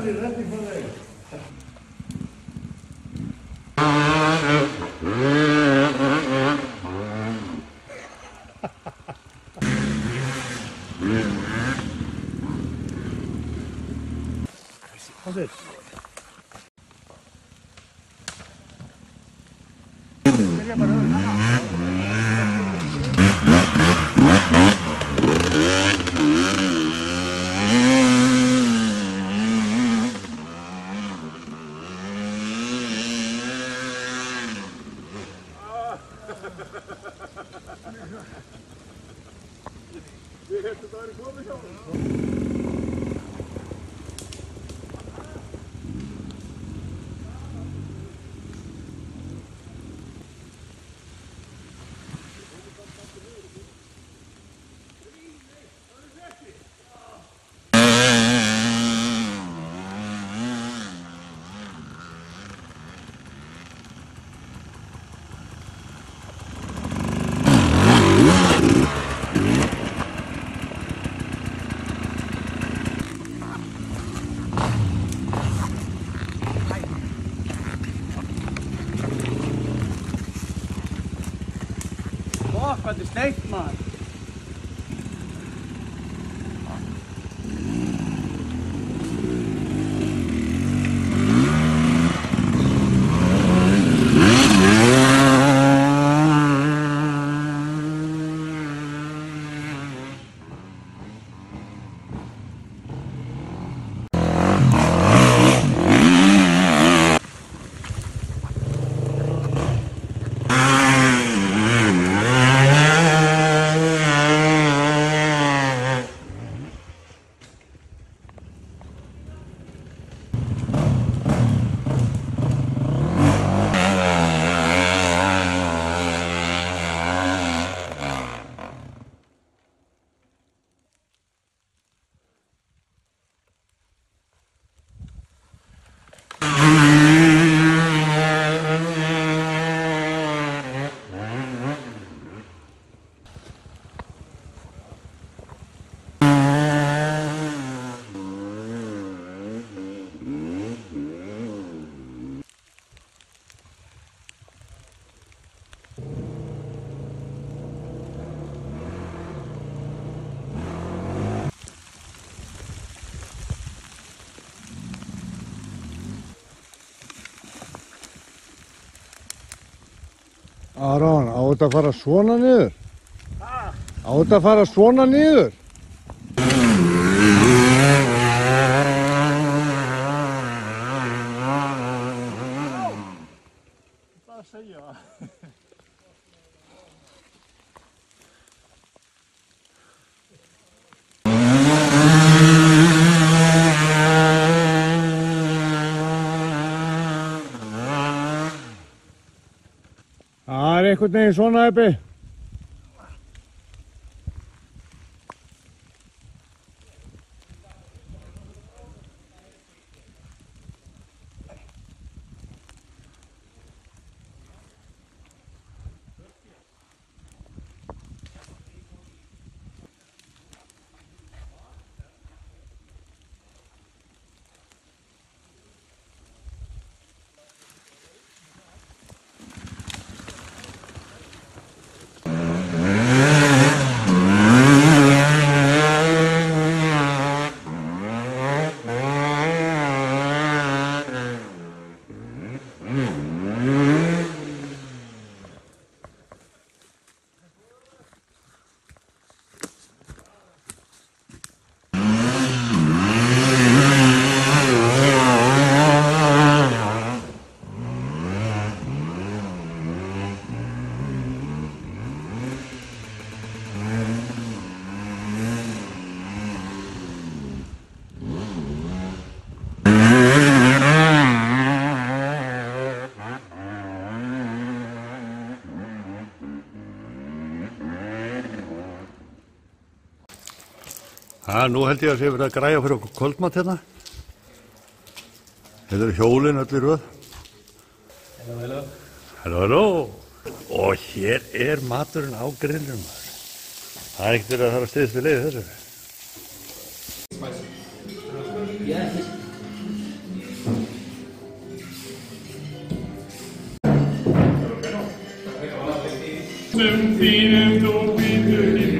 is ready for that. How's it? Wat is dit, man? Aron, á þetta að fara svona niður? Á þetta að fara svona niður? Það segja það. Það er einhvern veginn svona, Ebbi. Nú held ég að sé verið að græja fyrir okkur kvöldmat hérna. Þetta eru hjólin öll í röð. Hello, hello. Hello, hello. Og hér er maturinn á grillum. Það er ekkert verið að fara að styðast við leiði þessu. Yes. Þínum þú býtur í